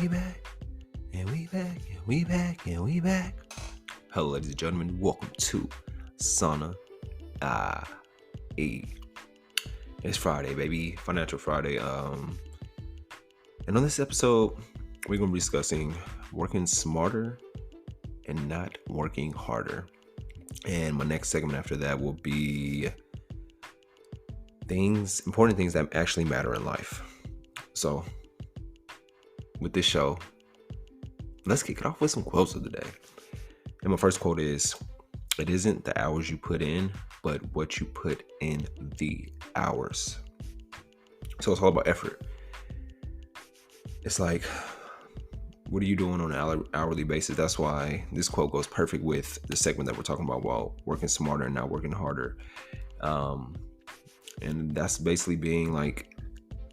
we back, and we back, and we back, and we back. Hello, ladies and gentlemen. Welcome to Sauna. It's Friday, baby. Financial Friday. And on this episode, we're gonna be discussing working smarter and not working harder. And my next segment after that will be important things that actually matter in life. So, with this show, let's kick it off with some quotes of the day. And my first quote is, "It isn't the hours you put in, but what you put in the hours." So it's all about effort. It's like, what are you doing on an hourly basis? That's why this quote goes perfect with the segment that we're talking about, while working smarter and not working harder. And that's basically being like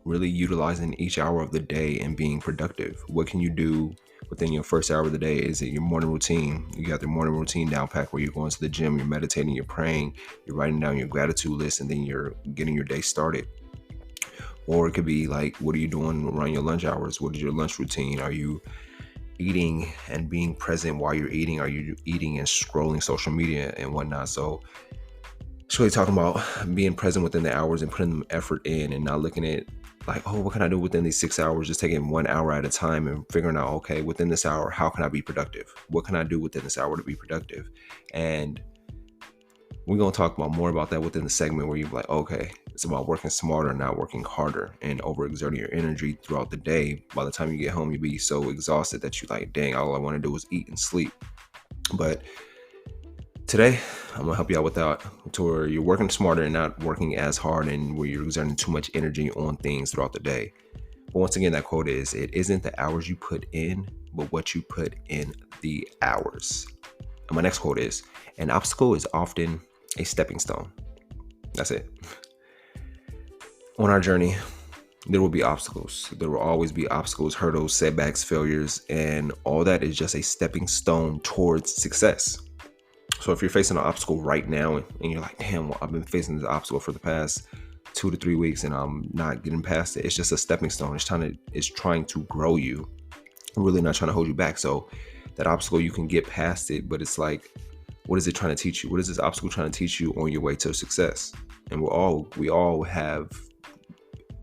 really utilizing each hour of the day and being productive. What can you do within your first hour of the day? Is it your morning routine? You got the morning routine down pat where you're going to the gym, you're meditating, you're praying, you're writing down your gratitude list, and then you're getting your day started. Or it could be like, what are you doing around your lunch hours? What is your lunch routine? Are you eating and being present while you're eating? Are you eating and scrolling social media and whatnot? So it's really talking about being present within the hours and putting effort in, and not looking at like, oh, what can I do within these 6 hours? Just taking 1 hour at a time and figuring out, okay, within this hour, how can I be productive? What can I do within this hour to be productive? And we're going to talk about more about that within the segment where you're like, okay, it's about working smarter, not working harder, and overexerting your energy throughout the day. By the time you get home, you'll be so exhausted that you're like, dang, all I want to do is eat and sleep. But today, I'm going to help you out with that, to where you're working smarter and not working as hard, and where you're exerting too much energy on things throughout the day. But once again, that quote is, "It isn't the hours you put in, but what you put in the hours." And my next quote is, "An obstacle is often a stepping stone." That's it. On our journey, there will be obstacles. There will always be obstacles, hurdles, setbacks, failures, and all that is just a stepping stone towards success. So if you're facing an obstacle right now and you're like, damn, well, I've been facing this obstacle for the past 2 to 3 weeks and I'm not getting past it, it's just a stepping stone. It's trying to grow you, really not trying to hold you back. So that obstacle, you can get past it, but it's like, what is it trying to teach you? What is this obstacle trying to teach you on your way to success? And we all have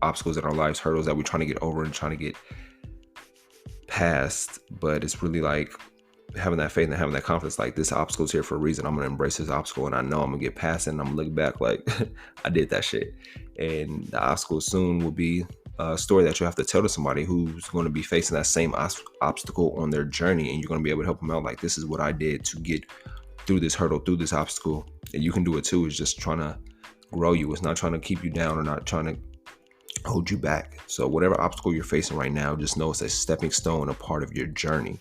obstacles in our lives, hurdles that we're trying to get over and trying to get past. But it's really like having that faith and having that confidence, like, this obstacle's here for a reason. I'm going to embrace this obstacle, and I know I'm going to get past it, and I'm going to look back like I did that shit. And the obstacle soon will be a story that you have to tell to somebody who's going to be facing that same obstacle on their journey, and you're going to be able to help them out. Like, this is what I did to get through this hurdle, through this obstacle, and you can do it too. It's just trying to grow you. It's not trying to keep you down or not trying to hold you back. So whatever obstacle you're facing right now, just know it's a stepping stone, a part of your journey.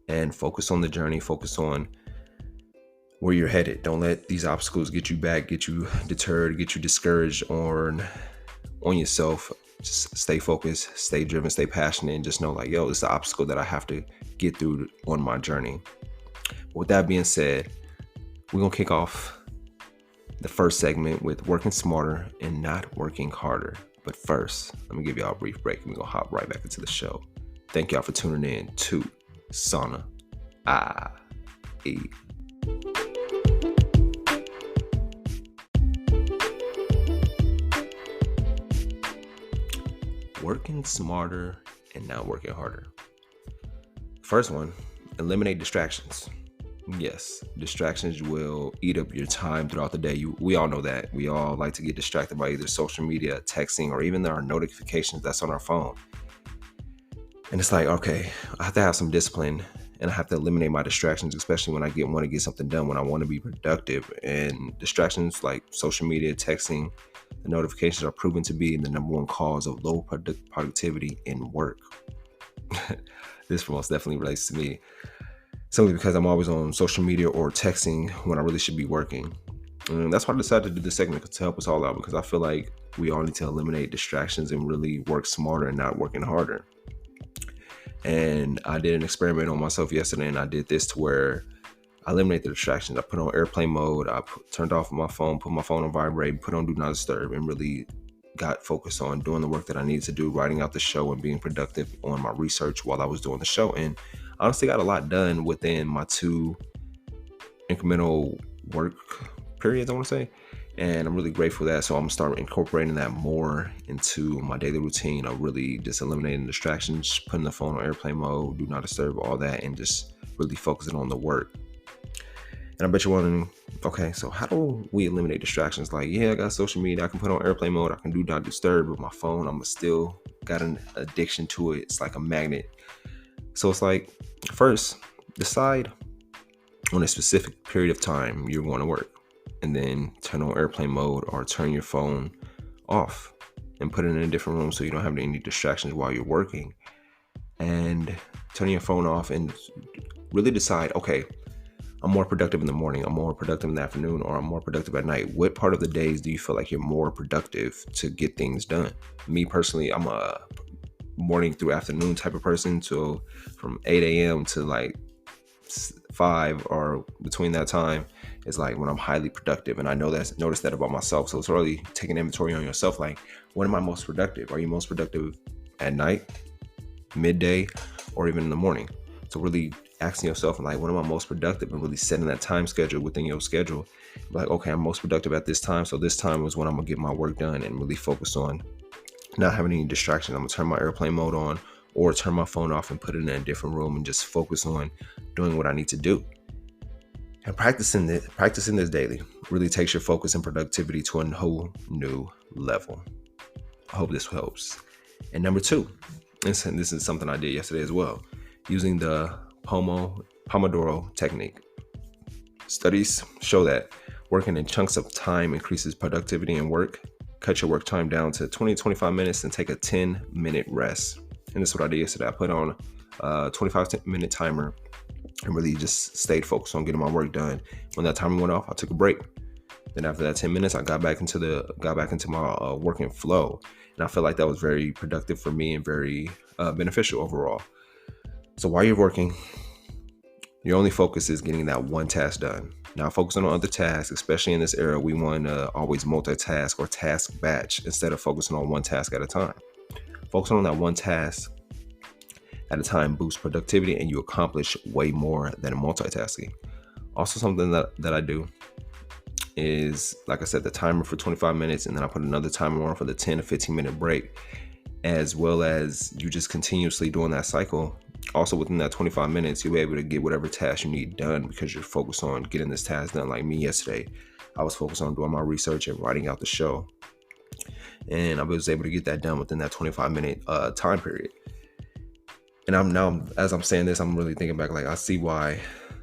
And focus on the journey, focus on where you're headed. Don't let these obstacles get you back, get you deterred, get you discouraged on yourself. Just stay focused, stay driven, stay passionate, and just know, like, yo, it's the obstacle that I have to get through on my journey. With that being said, we're going to kick off the first segment with working smarter and not working harder. But first, let me give y'all a brief break, and we're going to hop right back into the show. Thank y'all for tuning in to Sauna. Working smarter and not working harder. First one, eliminate distractions. Yes, distractions will eat up your time throughout the day. We all know that. We all like to get distracted by either social media, texting, or even our notifications that's on our phone. And it's like, okay, I have to have some discipline, and I have to eliminate my distractions, especially when I want to get something done, when I want to be productive. And distractions like social media, texting, the notifications are proven to be the number one cause of low productivity in work. This most definitely relates to me, simply because I'm always on social media or texting when I really should be working. And that's why I decided to do this segment, to help us all out, because I feel like we all need to eliminate distractions and really work smarter and not working harder. And I did an experiment on myself yesterday, and I did this to where I eliminated the distractions. I put on airplane mode. I turned off my phone, put my phone on vibrate, put on do not disturb, and really got focused on doing the work that I needed to do, writing out the show and being productive on my research while I was doing the show. And honestly got a lot done within my 2 incremental work periods, I want to say. And I'm really grateful for that. So I'm gonna start incorporating that more into my daily routine of really just eliminating distractions, putting the phone on airplane mode, do not disturb, all that, and just really focusing on the work. And I bet you're wondering, okay, so how do we eliminate distractions? Like, yeah, I got social media, I can put on airplane mode, I can do not disturb with my phone. I'm still got an addiction to it. It's like a magnet. So it's like, first, decide on a specific period of time you're going to work, and then turn on airplane mode or turn your phone off and put it in a different room so you don't have any distractions while you're working. And turning your phone off and really decide, okay, I'm more productive in the morning, I'm more productive in the afternoon, or I'm more productive at night. What part of the days do you feel like you're more productive to get things done? Me personally, I'm a morning through afternoon type of person. So from 8 a.m. to like 5 or between that time is like when I'm highly productive. And I noticed that about myself. So it's really taking inventory on yourself. Like, when am I most productive? Are you most productive at night, midday, or even in the morning? So really asking yourself, like, when am I most productive, and really setting that time schedule within your schedule. Like, okay, I'm most productive at this time. So this time is when I'm gonna get my work done and really focus on not having any distractions. I'm gonna turn my airplane mode on or turn my phone off and put it in a different room and just focus on doing what I need to do. And practicing this daily really takes your focus and productivity to a whole new level. I hope this helps. And number 2, this is something I did yesterday as well, using the Pomo-Doro Technique. Studies show that working in chunks of time increases productivity in work. Cut your work time down to 20-25 minutes and take a 10-minute rest. And this is what I did yesterday. I put on a 25-minute timer and really just stayed focused on getting my work done. When that timer went off, I took a break. Then after that 10 minutes, I got back into my working flow. And I felt like that was very productive for me and very beneficial overall. So while you're working, your only focus is getting that one task done. Now, focusing on other tasks, especially in this era, we want to always multitask or task batch instead of focusing on one task at a time. Focusing on that one task at a time boosts productivity, and you accomplish way more than multitasking. Also, something that I do is, like I said, the timer for 25 minutes, and then I put another timer on for the 10 to 15 minute break, as well as you just continuously doing that cycle. Also, within that 25 minutes, you'll be able to get whatever task you need done because you're focused on getting this task done. Like me yesterday, I was focused on doing my research and writing out the show. And I was able to get that done within that 25-minute time period. And I'm now, as I'm saying this, I'm really thinking back, like, I see why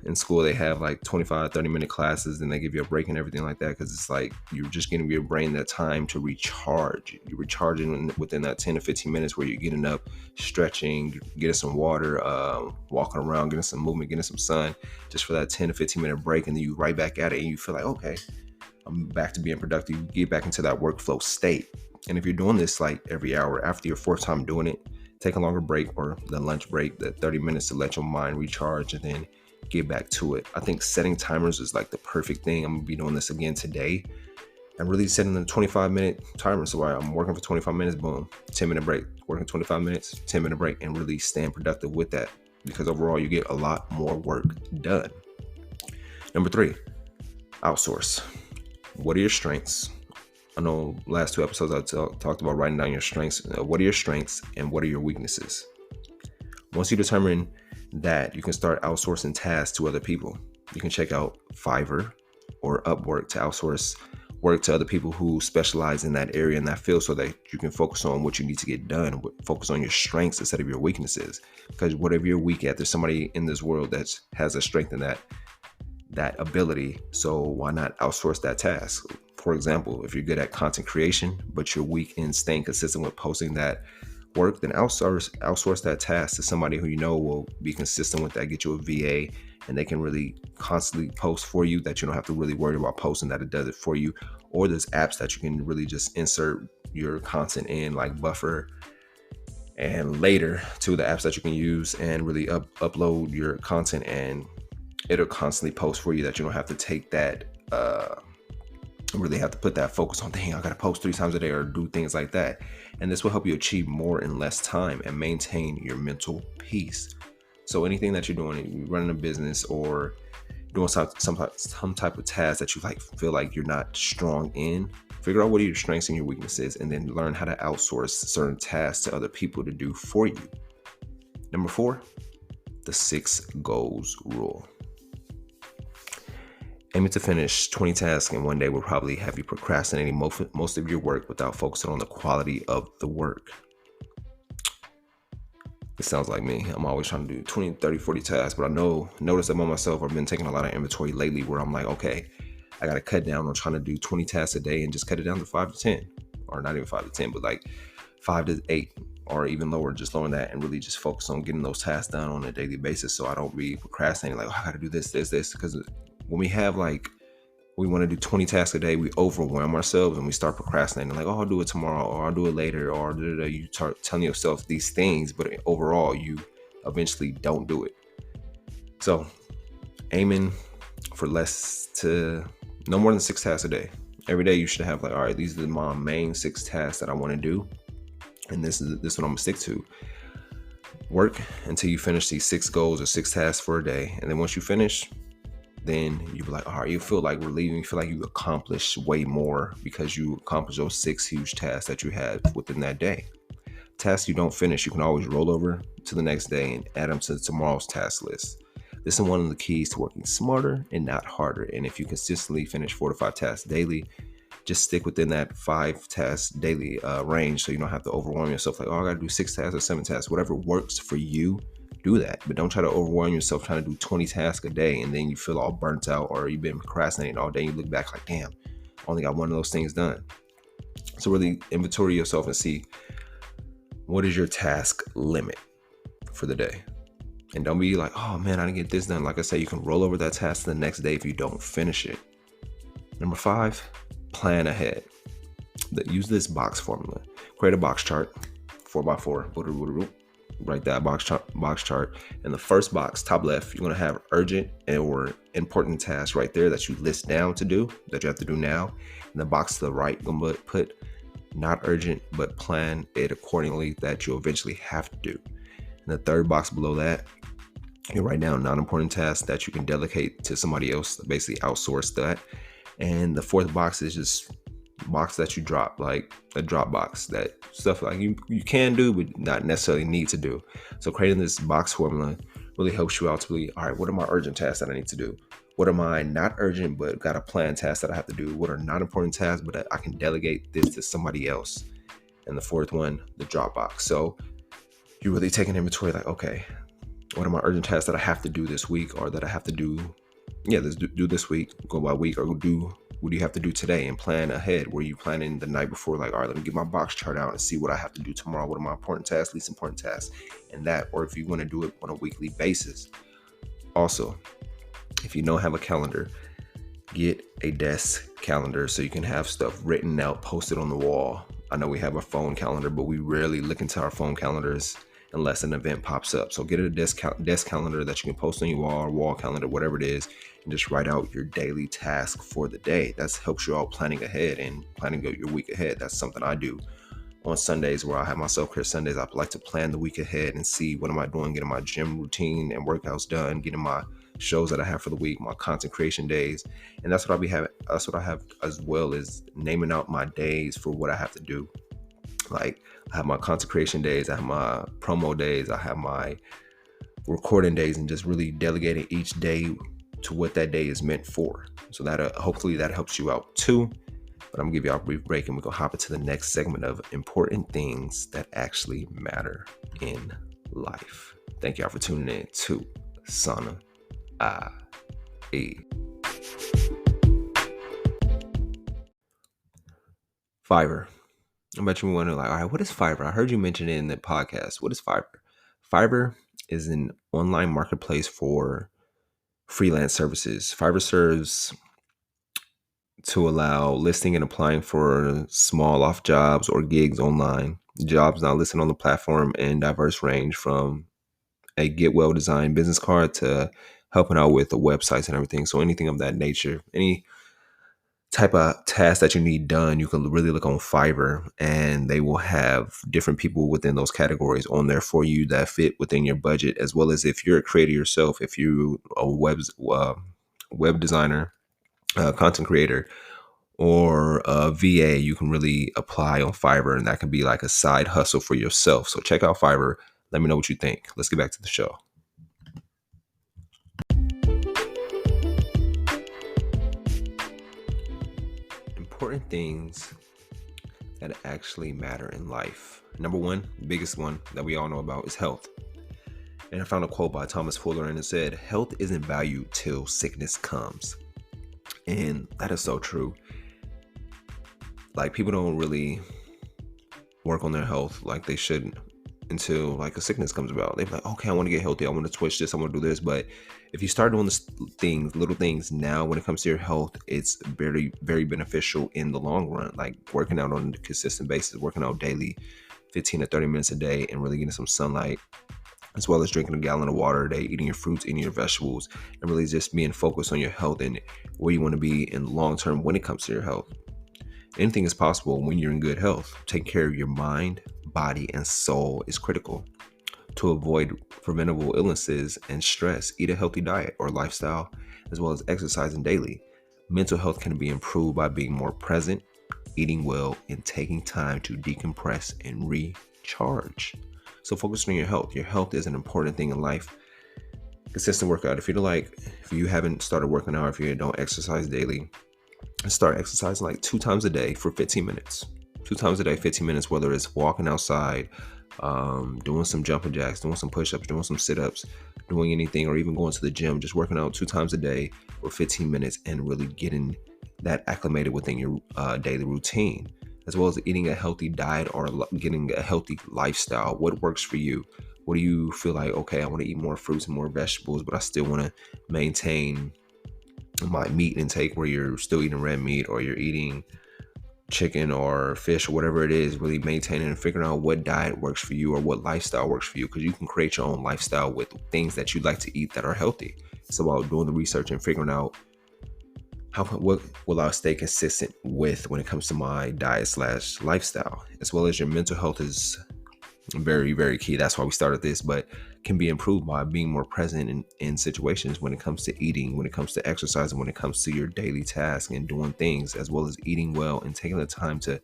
in school they have like 25, 30-minute classes, and they give you a break and everything like that, because it's like you're just giving your brain that time to recharge. You're recharging within that 10 to 15 minutes where you're getting up, stretching, getting some water, walking around, getting some movement, getting some sun, just for that 10 to 15-minute break. And then you right back at it and you feel like, okay, I'm back to being productive. You get back into that workflow state. And if you're doing this like every hour, after your 4th time doing it, take a longer break, or the lunch break, the 30 minutes to let your mind recharge and then get back to it. I think setting timers is like the perfect thing. I'm gonna be doing this again today. I'm really setting a 25-minute timer. So I'm working for 25 minutes, boom, 10-minute break, working 25 minutes, 10-minute break, and really staying productive with that, because overall you get a lot more work done. Number 3, outsource. What are your strengths? I know last 2 episodes I talked about writing down your strengths. What are your strengths and what are your weaknesses? Once you determine that, you can start outsourcing tasks to other people. You can check out Fivver or Upwork to outsource work to other people who specialize in that area, in that field, so that you can focus on what you need to get done, focus on your strengths instead of your weaknesses. Because whatever you're weak at, there's somebody in this world that has a strength in that ability. So why not outsource that task? For example, if you're good at content creation, but you're weak in staying consistent with posting that work, then outsource that task to somebody who you know will be consistent with that. Get you a VA, and they can really constantly post for you, that you don't have to really worry about posting, that it does it for you. Or there's apps that you can really just insert your content in, like Buffer and Later, to the apps that you can use and really upload your content, and it'll constantly post for you, that you don't have to take that Really have to put that focus on, dang, I gotta post 3 times a day or do things like that. And this will help you achieve more in less time and maintain your mental peace. So anything that you're doing, running a business or doing some type of task that you like feel like you're not strong in, figure out what are your strengths and your weaknesses, and then learn how to outsource certain tasks to other people to do for you. Number 4, the 6 goals rule. Aiming to finish 20 tasks in one day will probably have you procrastinating most of your work without focusing on the quality of the work. It sounds like me. I'm always trying to do 20, 30, 40 tasks, but notice that by myself, I've been taking a lot of inventory lately where I'm like, okay, I got to cut down on trying to do 20 tasks a day and just cut it down to 5 to 10, or not even 5 to 10, but like 5 to 8 or even lower, just lowering that and really just focus on getting those tasks done on a daily basis. So I don't be procrastinating like, oh, I got to do this, because when we want to do 20 tasks a day, we overwhelm ourselves and we start procrastinating like, oh, I'll do it tomorrow, or I'll do it later, or you start telling yourself these things, but overall you eventually don't do it. So aiming for no more than 6 tasks a day. Every day you should have like, all right, these are my main 6 tasks that I want to do, and this is what I'm gonna stick to. Work until you finish these 6 goals or 6 tasks for a day, and then once you finish, then you be like, all right, you feel like relieving, you feel like you accomplished way more because you accomplished those 6 huge tasks that you had within that day. Tasks you don't finish, you can always roll over to the next day and add them to tomorrow's task list. This is one of the keys to working smarter and not harder. And if you consistently finish 4 to 5 tasks daily, just stick within that 5 tasks daily range, so you don't have to overwhelm yourself like, oh, I gotta do 6 tasks or 7 tasks. Whatever works for you, do that. But don't try to overwhelm yourself trying to do 20 tasks a day and then you feel all burnt out, or you've been procrastinating all day. You look back like, damn, I only got one of those things done. So really inventory yourself and see, what is your task limit for the day? And don't be like, oh man, I didn't get this done. Like I said, you can roll over that task the next day if you don't finish it. Number 5, plan ahead. Use this box formula. Create a box chart, 4x4. Write that box chart. In the first box, top left, you're going to have urgent or important tasks right there that you list down to do, that you have to do now. In the box to the right, you're going to put not urgent, but plan it accordingly that you'll eventually have to do. In the third box below that, you write down non-important tasks that you can delegate to somebody else, basically outsource that. And the fourth box is just box that you drop, like a drop box, that stuff like you can do but not necessarily need to do. So creating this box formula really helps you out to be, all right, what are my urgent tasks that I need to do? What are my not urgent but got a planned task that I have to do? What are not important tasks but I can delegate this to somebody else? And the fourth one, the drop box. So you really take an inventory like, okay, what are my urgent tasks that I have to do this week, or that I have to do do this week, go by week, or do what do you have to do today, and plan ahead. Where you planning the night before, like, all right, let me get my box chart out and see what I have to do tomorrow. What are my important tasks, least important tasks, and that. Or if you want to do it on a weekly basis. Also, if you don't have a calendar, get a desk calendar so you can have stuff written out, posted on the wall. I know we have a phone calendar, but we rarely look into our phone calendars unless an event pops up. So get a desk calendar that you can post on your wall, or wall calendar, whatever it is, and just write out your daily task for the day. That helps you out planning ahead and planning your week ahead. That's something I do on Sundays, where I have my self-care Sundays. I like to plan the week ahead and see what am I doing, getting my gym routine and workouts done, getting my shows that I have for the week, my content creation days. And that's what That's what I have as well, is naming out my days for what I have to do. Like, I have my content creation days, I have my promo days, I have my recording days, and just really delegating each day to what that day is meant for. So that hopefully that helps you out too. But I'm gonna give you a brief break and we're gonna hop into the next segment of important things that actually matter in life. Thank y'all for tuning in to Sana IE. Fivver. I bet you wonder, like, all right, what is Fivver? I heard you mention it in the podcast. What is Fivver? Fivver is an online marketplace for freelance services. Fivver serves to allow listing and applying for small off jobs or gigs online. Jobs now listed on the platform in diverse range, from a get well designed business card to helping out with the websites and everything. So anything of that nature, any type of task that you need done, you can really look on Fivver, and they will have different people within those categories on there for you that fit within your budget, as well as if you're a creator yourself, if you a web designer, content creator, or a VA, you can really apply on Fivver, and that can be like a side hustle for yourself. So check out Fivver. Let me know what you think. Let's get back to the show. Important things that actually matter in life. Number one, the biggest one that we all know about is health. And I found a quote by Thomas Fuller, and it said, "Health isn't valued till sickness comes." And that is so true. Like, people don't really work on their health like they should until like a sickness comes about. They're like, okay, I want to get healthy. I want to twitch this. I want to do this. But if you start doing this little things now when it comes to your health, it's very, very beneficial in the long run. Like working out on a consistent basis, working out daily, 15 to 30 minutes a day, and really getting some sunlight, as well as drinking a gallon of water a day, eating your fruits, eating your vegetables, and really just being focused on your health and where you want to be in the long term when it comes to your health. Anything is possible when you're in good health. Taking care of your mind, body, and soul is critical. To avoid preventable illnesses and stress, eat a healthy diet or lifestyle, as well as exercising daily. Mental health can be improved by being more present, eating well, and taking time to decompress and recharge. So focus on your health. Your health is an important thing in life. Consistent workout. If you haven't started working out, if you don't exercise daily, start exercising like 2 times a day for 15 minutes. 2 times a day, 15 minutes, whether it's walking outside, doing some jumping jacks, doing some push-ups, doing some sit-ups, doing anything, or even going to the gym, just working out 2 times a day for 15 minutes and really getting that acclimated within your daily routine, as well as eating a healthy diet or getting a healthy lifestyle. What works for you? What do you feel like, okay, I want to eat more fruits and more vegetables, but I still want to maintain my meat intake, where you're still eating red meat or you're eating chicken or fish or whatever it is, really maintaining and figuring out what diet works for you or what lifestyle works for you, because you can create your own lifestyle with things that you like to eat that are healthy. It's about doing the research and figuring out what will I stay consistent with when it comes to my diet / lifestyle, as well as your mental health is very, very key. That's why we started this, but can be improved by being more present in situations when it comes to eating, when it comes to exercising, when it comes to your daily tasks and doing things, as well as eating well and taking the time to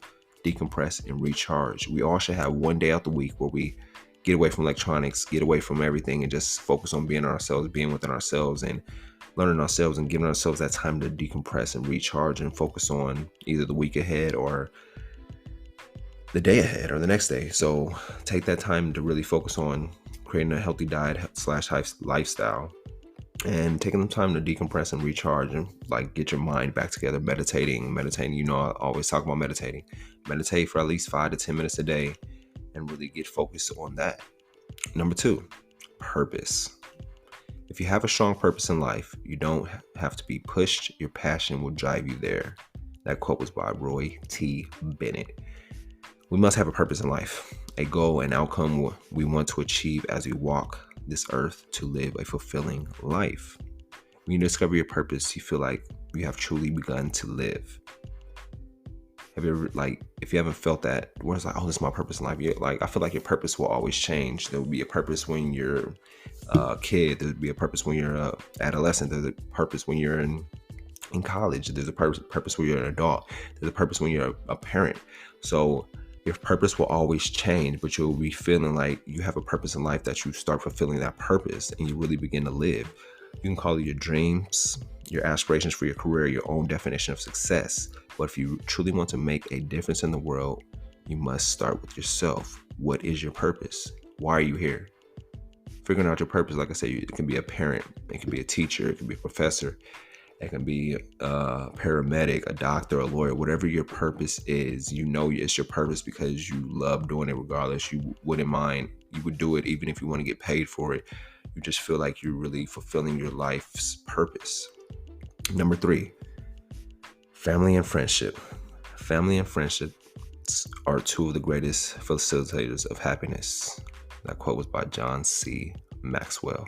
decompress and recharge. We all should have one day out the week where we get away from electronics, get away from everything, and just focus on being ourselves, being within ourselves, and learning ourselves and giving ourselves that time to decompress and recharge and focus on either the week ahead or the day ahead or the next day. So take that time to really focus on creating a healthy diet / lifestyle, and taking the time to decompress and recharge and like get your mind back together. Meditating, you know, I always talk about meditating. Meditate for at least 5 to 10 minutes a day and really get focused on that. Number 2, purpose. If you have a strong purpose in life, you don't have to be pushed. Your passion will drive you there. That quote was by Roy T. Bennett. We must have a purpose in life, a goal and outcome we want to achieve as we walk this earth to live a fulfilling life. When you discover your purpose, you feel like you have truly begun to live. Have you ever, if you haven't felt that, where it's like, oh, this is my purpose in life. I feel like your purpose will always change. There will be a purpose when you're a kid. There'll be a purpose when you're an adolescent. There's a purpose when you're in college. There's a purpose when you're an adult. There's a purpose when you're a parent. So your purpose will always change, but you'll be feeling like you have a purpose in life that you start fulfilling that purpose and you really begin to live. You can call it your dreams, your aspirations for your career, your own definition of success. But if you truly want to make a difference in the world, you must start with yourself. What is your purpose? Why are you here? Figuring out your purpose, like I said, it can be a parent, it can be a teacher, it can be a professor, it can be a paramedic, a doctor, a lawyer, whatever your purpose is. You know it's your purpose because you love doing it regardless. You wouldn't mind. You would do it even if you want to get paid for it. You just feel like you're really fulfilling your life's purpose. Number 3, family and friendship. Family and friendship are 2 of the greatest facilitators of happiness. That quote was by John C. Maxwell.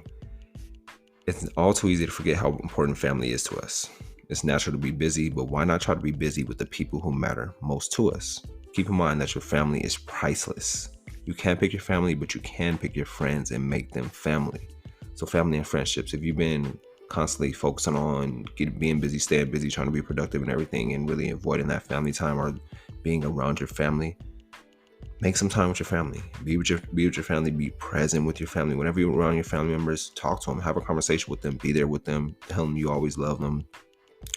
It's all too easy to forget how important family is to us. It's natural to be busy, but why not try to be busy with the people who matter most to us? Keep in mind that your family is priceless. You can't pick your family, but you can pick your friends and make them family. So family and friendships, if you've been constantly focusing on being busy, staying busy, trying to be productive and everything, and really avoiding that family time or being around your family, make some time with your family. Be with your family. Be present with your family. Whenever you're around your family members, talk to them. Have a conversation with them. Be there with them. Tell them you always love them.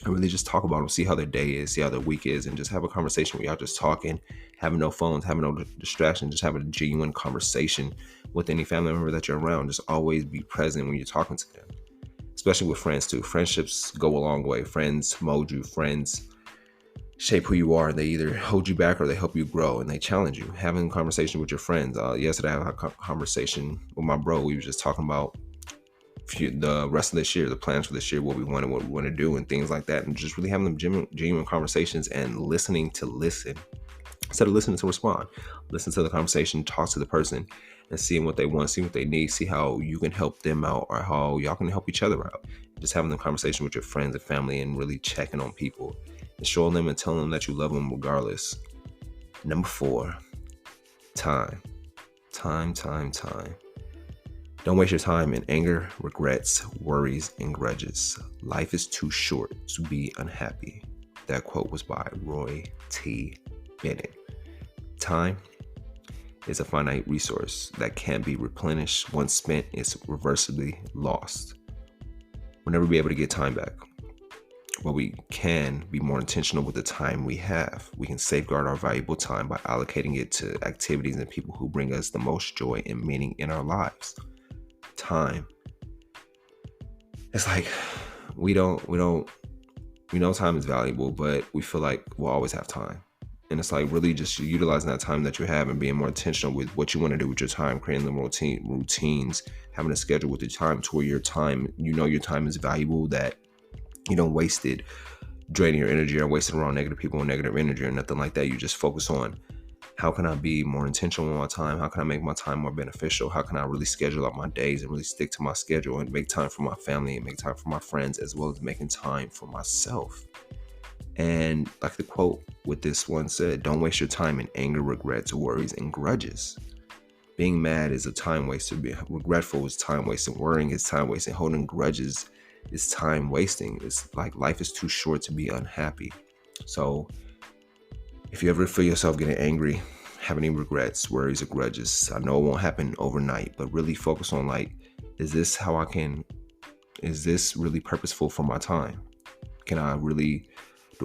And really just talk about them. See how their day is. See how their week is. And just have a conversation where y'all just talking, having no phones, having no distractions, just having a genuine conversation with any family member that you're around. Just always be present when you're talking to them. Especially with friends too. Friendships go a long way. Friends mold you. Friends shape who you are. They either hold you back or they help you grow, and they challenge you. Having a conversation with your friends. Yesterday I had a conversation with my bro. We were just talking about the rest of this year, the plans for this year, what we want to do, and things like that, and just really having them genuine conversations and listening to listen instead of listening to respond. Listen to the conversation, talk to the person, and seeing what they want, see what they need, see how you can help them out or how y'all can help each other out. Just having the conversation with your friends and family and really checking on people and showing them and telling them that you love them regardless. Number 4, time. Time. Don't waste your time in anger, regrets, worries, and grudges. Life is too short to be unhappy. That quote was by Roy T. Bennett. Time is a finite resource that can't be replenished. Once spent, it's irreversibly lost. We'll never be able to get time back. But we can be more intentional with the time we have. We can safeguard our valuable time by allocating it to activities and people who bring us the most joy and meaning in our lives. Time. It's like we know time is valuable, but we feel like we'll always have time. And it's like really just utilizing that time that you have and being more intentional with what you want to do with your time, creating the routines, having a schedule with your time to where your time is valuable, that you don't waste it draining your energy or waste it around negative people and negative energy or nothing like that. You just focus on how can I be more intentional with my time? How can I make my time more beneficial? How can I really schedule out my days and really stick to my schedule and make time for my family and make time for my friends, as well as making time for myself? And like the quote with this one said, don't waste your time in anger, regrets, worries, and grudges. Being mad is a time waster. Being regretful is time wasting. Worrying is time wasting. Holding grudges is time wasting. It's like life is too short to be unhappy. So if you ever feel yourself getting angry, have any regrets, worries, or grudges, I know it won't happen overnight, but really focus on is this really purposeful for my time? Do I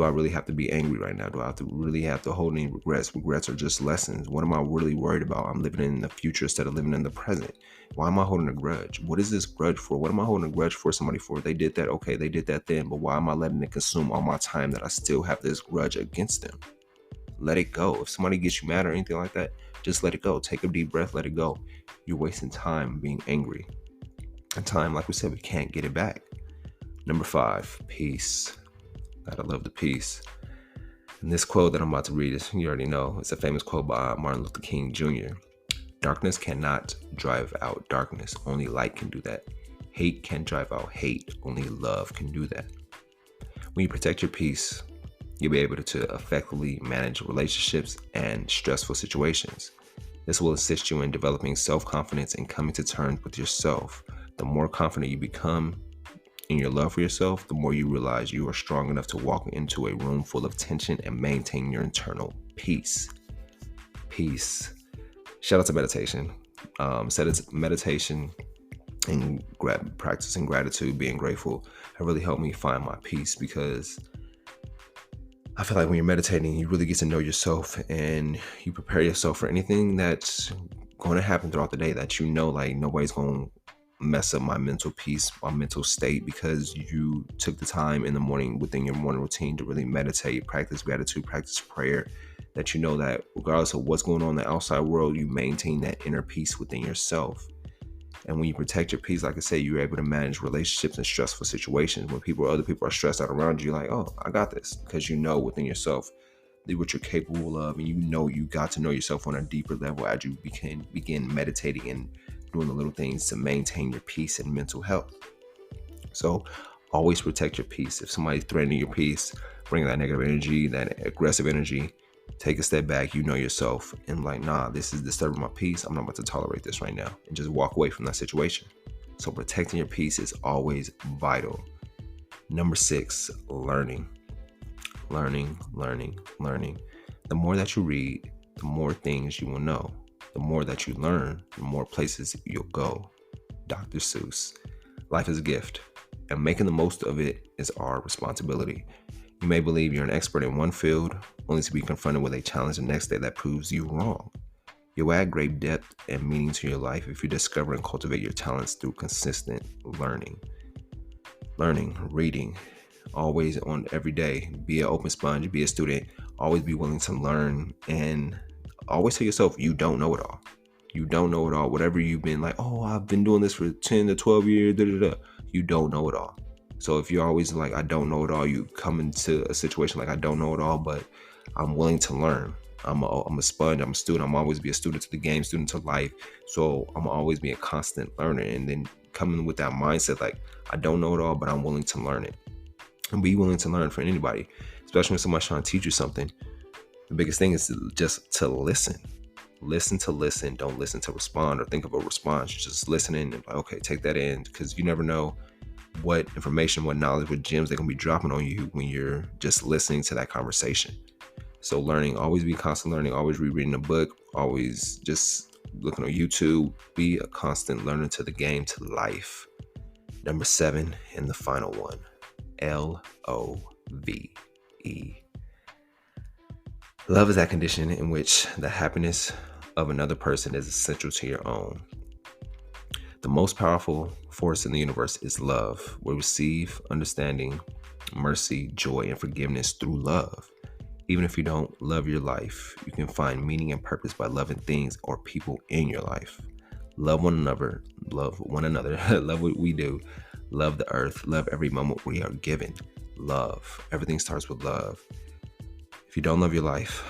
really have to be angry right now? Do I really have to hold any regrets? Regrets are just lessons. What am I really worried about? I'm living in the future instead of living in the present. Why am I holding a grudge? What is this grudge for? What am I holding a grudge for somebody for? They did that. Okay, they did that then, but why am I letting it consume all my time that I still have this grudge against them? Let it go. If somebody gets you mad or anything like that, just let it go. Take a deep breath, let it go. You're wasting time being angry. And time, like we said, we can't get it back. Number 5, peace. Gotta love the peace. And this quote that I'm about to read, you already know, it's a famous quote by Martin Luther King Jr. Darkness cannot drive out darkness. Only light can do that. Hate can drive out hate. Only love can do that. When you protect your peace, you'll be able to effectively manage relationships and stressful situations. This will assist you in developing self-confidence and coming to terms with yourself. The more confident you become in your love for yourself, the more you realize you are strong enough to walk into a room full of tension and maintain your internal peace. Peace. Shout out to meditation. Said it's meditation and practicing gratitude, being grateful, have really helped me find my peace, because I feel like when you're meditating, you really get to know yourself and you prepare yourself for anything that's going to happen throughout the day, that nobody's going to mess up my mental peace, my mental state, because you took the time in the morning within your morning routine to really meditate, practice gratitude, practice prayer, that that regardless of what's going on in the outside world, you maintain that inner peace within yourself. And when you protect your peace, like I said, you're able to manage relationships in stressful situations. When other people are stressed out around you, you're like, oh, I got this, because you know within yourself what you're capable of, and you got to know yourself on a deeper level as you begin meditating and doing the little things to maintain your peace and mental health. So Always protect your peace. If somebody's threatening your peace, bringing that negative energy, that aggressive energy, take a step back. You know yourself, and like, nah, this is disturbing my peace. I'm not about to tolerate this right now, and just walk away from that situation. So protecting your peace is always vital. Number 6, learning. Learning. The more that you read, the more things you will know. The more that you learn, the more places you'll go. Dr. Seuss. Life is a gift, and making the most of it is our responsibility. You may believe you're an expert in one field, only to be confronted with a challenge the next day that proves you wrong. You'll add great depth and meaning to your life if you discover and cultivate your talents through consistent learning. Reading, always on every day. Be an open sponge, be a student, always be willing to learn, and always tell yourself you don't know it all. You don't know it all. Whatever you've been like, oh, I've been doing this for 10 to 12 years, you don't know it all. So if you're always like, I don't know it all, you come into a situation like, I don't know it all, but I'm willing to learn. I'm a sponge, I'm a student. I'm always be a student to the game, student to life. So I'm always be a constant learner. And then coming with that mindset, like, I don't know it all, but I'm willing to learn it. And be willing to learn for anybody, especially when somebody's trying to teach you something. The biggest thing is just to listen. Listen to listen. Don't listen to respond or think of a response. Just listening and like, okay, take that in, because you never know what information, what knowledge, what gems they're going to be dropping on you when you're just listening to that conversation. So learning, always be constant learning, always rereading a book, always just looking on YouTube. Be a constant learner to the game, to life. Number 7, and the final one, LOVE. Love is that condition in which the happiness of another person is essential to your own. The most powerful force in the universe is love. We receive understanding, mercy, joy, and forgiveness through love. Even if you don't love your life, you can find meaning and purpose by loving things or people in your life. Love one another, love what we do, love the earth, love every moment we are given. Love. Everything starts with love. If you don't love your life,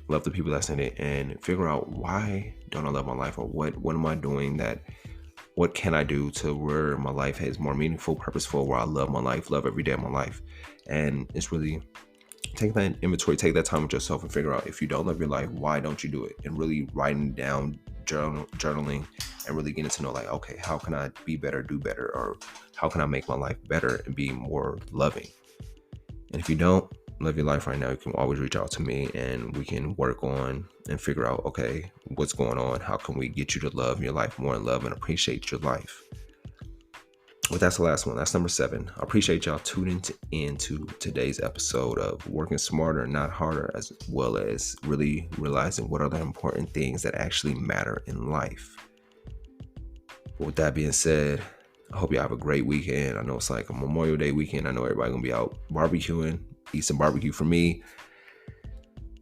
love the people that's in it, and figure out, why don't I love my life, or what am I doing what can I do to where my life is more meaningful, purposeful, where I love my life, love every day of my life. And it's really take that inventory, take that time with yourself, and figure out, if you don't love your life, why don't you do it? And really writing down, journaling, and really getting to know, like, okay, how can I be better, do better, or how can I make my life better and be more loving? And if you don't love your life right now, you can always reach out to me, and we can work on and figure out, okay, what's going on? How can we get you to love your life more and love and appreciate your life? But that's the last one. That's number 7. I appreciate y'all tuning into today's episode of Working Smarter, Not Harder, as well as really realizing what are the important things that actually matter in life. But with that being said, I hope y'all have a great weekend. I know it's like a Memorial Day weekend. I know everybody's going to be out barbecuing, eat some barbecue for me.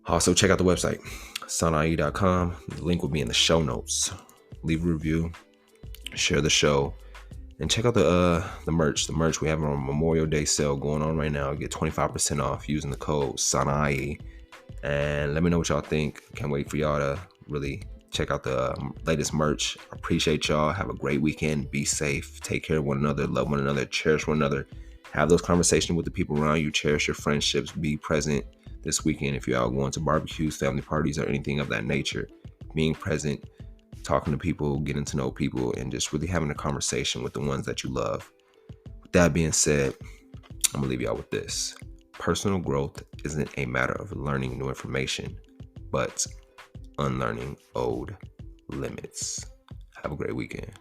Also, check out the website, sanae.com. The link will be in the show notes. Leave a review, share the show. And check out the merch. The merch, we have a Memorial Day sale going on right now. Get 25% off using the code SANAE. And let me know what y'all think. Can't wait for y'all to really check out the latest merch. Appreciate y'all. Have a great weekend. Be safe. Take care of one another. Love one another. Cherish one another. Have those conversations with the people around you. Cherish your friendships. Be present this weekend if you're out going to barbecues, family parties, or anything of that nature. Being present, talking to people, getting to know people, and just really having a conversation with the ones that you love. With that being said, I'm gonna leave y'all with this. Personal growth isn't a matter of learning new information, but unlearning old limits. Have a great weekend.